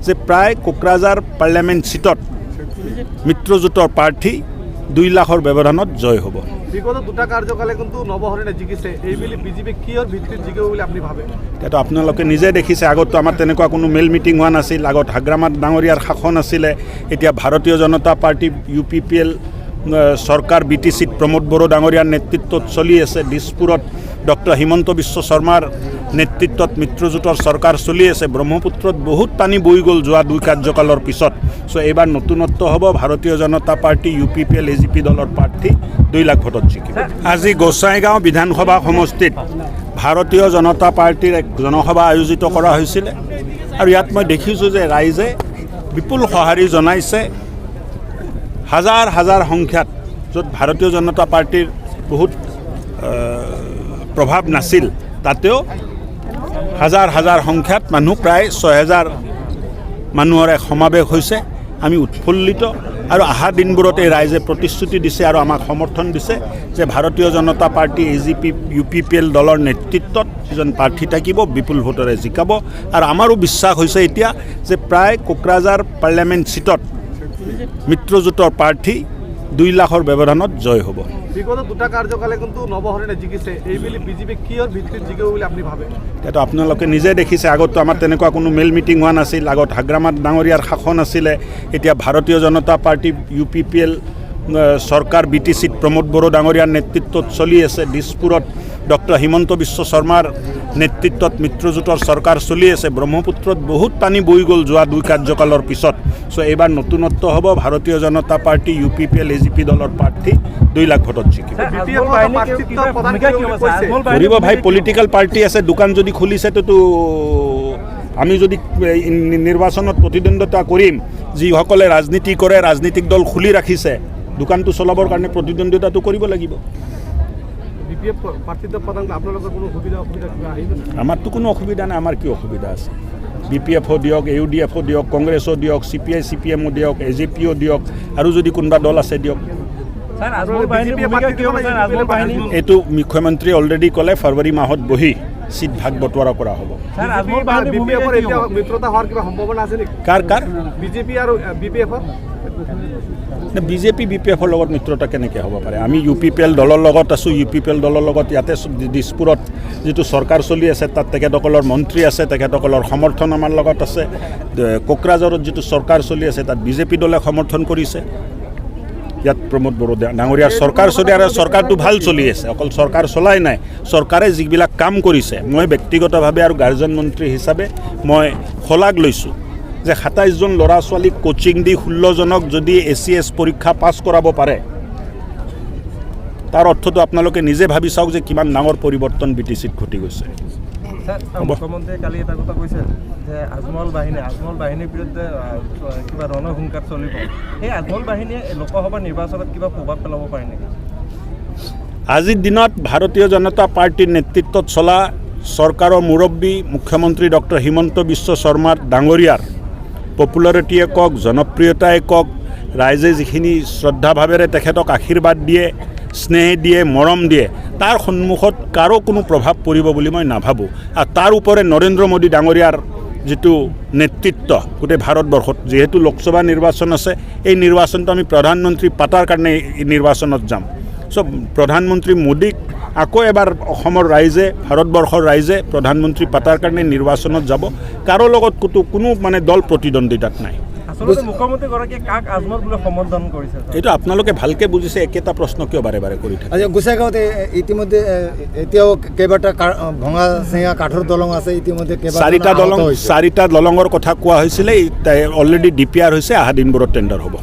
যে প্ৰায় কোকৰাঝাৰ পাৰ্লিয়ামেণ্ট সিটত মিত্ৰজোঁটৰ প্ৰাৰ্থী 2 লাখৰ ব্যৱধানত জয় হ'ব। বিগত 2টা কাৰ্যকালে কিন্তু নৱহৰণে জিকিছে, এইবুলি বিজেপি কিহৰ ভিত্তিত জিকিব বুলি আপুনি ভাবে? এতিয়াতো আপোনালোকে নিজে দেখিছে, আগততো আমাৰ তেনেকুৱা কোনো মেল মিটিং হোৱা নাছিল। আগত হাগ্ৰামাত ডাঙৰীয়াৰ শাসন আছিলে, এতিয়া ভাৰতীয় জনতা পাৰ্টি UPPL চৰকাৰ BTCত প্ৰমোদ বড়ো ডাঙৰীয়াৰ নেতৃত্বত চলি আছে। দিছপুৰত ডক্টৰ হিমন্ত বিশ্ব শৰ্মাৰ নেতৃত্বত মিত্ৰজোঁটৰ চৰকাৰ চলি আছে। ব্ৰহ্মপুত্ৰত বহুত পানী বৈ গ'ল যোৱা 2 কাৰ্যকালৰ পিছত। চ' এইবাৰ নতুনত্ব হ'ব। ভাৰতীয় জনতা পাৰ্টি UPPL AGP দলৰ প্ৰাৰ্থী 2 লাখ ভোটত জিকিব। আজি গোসাইগাঁও বিধানসভা সমষ্টিত ভাৰতীয় জনতা পাৰ্টিৰ এক জনসভা আয়োজিত কৰা হৈছিলে আৰু ইয়াত মই দেখিছোঁ যে ৰাইজে বিপুল সঁহাৰি জনাইছে। হাজাৰ হাজাৰ সংখ্যাত, য'ত ভাৰতীয় জনতা পাৰ্টিৰ বহুত প্ৰভাৱ নাছিল, তাতেও হাজাৰ হাজাৰ সংখ্যাত মানুহ, প্ৰায় 6000 মানুহৰ এক সমাৱেশ হৈছে। আমি উৎফুল্লিত আৰু অহা দিনবোৰত এই ৰাইজে প্ৰতিশ্ৰুতি দিছে আৰু আমাক সমৰ্থন দিছে যে ভাৰতীয় জনতা পাৰ্টি AGP UPPL দলৰ নেতৃত্বত এজন প্ৰাৰ্থী থাকিব, বিপুল ভোটেৰে জিকাব। আৰু আমাৰো বিশ্বাস হৈছে এতিয়া যে প্ৰায় কোকৰাঝাৰ পাৰ্লিয়ামেণ্ট সিটত মিত্ৰজোঁটৰ প্ৰাৰ্থী 2 লাখৰ ব্যৱধানত জয় হ'ব। বিগত 2টা কাৰ্যকালে কিন্তু নৱহৰণে জিকিছে, এইবুলি বিজেপি কিহৰ ভিত্তিত জিকিব বুলি আপুনি ভাবে? এতিয়াতো আপোনালোকে নিজে দেখিছে, আগততো আমাৰ তেনেকুৱা কোনো মেল মিটিং হোৱা নাছিল। আগত হাগ্ৰামাত ডাঙৰীয়াৰ শাসন আছিলে, এতিয়া ভাৰতীয় জনতা পাৰ্টি UPPL চৰকাৰ BTCত প্ৰমোদ বড়ো ডাঙৰীয়াৰ নেতৃত্বত চলি আছে। দিছপুৰত ডক্টৰ হিমন্ত বিশ্ব শৰ্মাৰ নেতৃত্বত মিত্ৰজোঁটৰ চৰকাৰ চলি আছে। ব্ৰহ্মপুত্ৰত বহুত পানী বৈ গ'ল যোৱা 2 কাৰ্যকালৰ পিছত। চ' এইবাৰ নতুনত্ব হ'ব। ভাৰতীয় জনতা পাৰ্টি UPPL AGP দলৰ প্ৰাৰ্থী 2 লাখ ভোটত জিকিব। কৰিব ভাই, পলিটিকেল পাৰ্টি আছে, দোকান যদি খুলিছে তো আমি যদি নিৰ্বাচনত প্ৰতিদ্বন্দ্বিতা কৰিম, যিসকলে ৰাজনীতি কৰে, ৰাজনীতিক দল খুলি ৰাখিছে, দোকানটো চলাবৰ কাৰণে প্ৰতিদ্বন্দ্বিতাটো কৰিব লাগিব। আমাৰতো কোনো অসুবিধা নাই। আমাৰ কি অসুবিধা আছে? BPFও দিয়ক, UDFও দিয়ক, কংগ্ৰেছও দিয়ক, CPI CPMও দিয়ক, AJPও দিয়ক, আৰু যদি কোনোবা দল আছে দিয়ক। এইটো মুখ্যমন্ত্ৰীয়ে অলৰেডি ক'লে, ফেব্ৰুৱাৰী মাহত বহি চিট ভাগ বটোৱাৰা কৰা হ'ব। কাৰ বিজেপি আৰু BPFৰ? বিজেপি BPFৰ লগত মিত্ৰতা কেনেকৈ হ'ব পাৰে? আমি UPPL দলৰ লগত আছোঁ। UPPL দলৰ লগত ইয়াতে দিছপুৰত যিটো চৰকাৰ চলি আছে, তাত তেখেতসকলৰ মন্ত্ৰী আছে, তেখেতসকলৰ সমৰ্থন আমাৰ লগত আছে। কোকৰাঝাৰত যিটো চৰকাৰ চলি আছে, তাত বিজেপি দলে সমৰ্থন কৰিছে। ইয়াত প্ৰমোদ বড়ো ডাঙৰীয়াৰ চৰকাৰ চলি আৰু চৰকাৰটো ভাল চলি আছে। অকল চৰকাৰ চলাই নাই, চৰকাৰে যিবিলাক কাম কৰিছে, মই ব্যক্তিগতভাৱে আৰু গাৰ্জন মন্ত্ৰী হিচাপে মই শলাগ লৈছোঁ যে 27 জন ল'ৰা ছোৱালীক কোচিং দি 16 জনক যদি ACS পৰীক্ষা পাছ কৰাব পাৰে, তাৰ অৰ্থটো আপোনালোকে নিজে ভাবি চাওক যে কিমান ডাঙৰ পৰিৱৰ্তন BTCত ঘটি গৈছে। মুখ্যমন্ত্ৰীয়ে কালি এটা কথা কৈছে যে আজমল বাহিনীৰ বিৰুদ্ধে কিবা ৰণসংকাৰ চলিব। সেই আজমল বাহিনীয়ে লোকসভা নিৰ্বাচনত কিবা প্ৰভাৱ পেলাব পাৰে নেকি? আজিৰ দিনত ভাৰতীয় জনতা পাৰ্টিৰ নেতৃত্বত চলা চৰকাৰৰ মুৰব্বী মুখ্যমন্ত্ৰী ডক্টৰ হিমন্ত বিশ্ব শৰ্মাৰ ডাঙৰীয়াৰ পপুলাৰিটিয়ে কওক, জনপ্ৰিয়তাই কওক, ৰাইজে যিখিনি শ্ৰদ্ধাভাৱেৰে তেখেতক আশীৰ্বাদ দিয়ে, স্নেহ দিয়ে, মৰম দিয়ে, তাৰ সন্মুখত কাৰো কোনো প্ৰভাৱ পৰিব বুলি মই নাভাবোঁ। আৰু তাৰ ওপৰে নৰেন্দ্ৰ মোদী ডাঙৰীয়াৰ যিটো নেতৃত্ব গোটেই ভাৰতবৰ্ষত, যিহেতু লোকসভা নিৰ্বাচন আছে, এই নিৰ্বাচনটো আমি প্ৰধানমন্ত্ৰী পাতাৰ কাৰণে এই নিৰ্বাচনত যাম। চ' প্ৰধানমন্ত্ৰী মোদীক আকৌ এবাৰ অসমৰ ৰাইজে, ভাৰতবৰ্ষৰ ৰাইজে প্ৰধানমন্ত্ৰী পাতাৰ কাৰণে নিৰ্বাচনত যাব। কাৰো লগত কোনো মানে দল প্ৰতিদ্বন্দ্বিতাত নাই। এইটো আপোনালোকে ভালকৈ বুজিছে। একেটা প্ৰশ্ন কিয় বাৰে বাৰে কৰি থাকে? গোসাইগাঁৱত ইতিমধ্যে এতিয়াও কেইবাটা ভঙা চিঙা কাঠৰ দলং আছে। ইতিমধ্যে 4টা দলঙৰ কথা কোৱা হৈছিলে, অলৰেডি DPR হৈছে। অহা দিনবোৰত টেণ্ডাৰ হ'ব।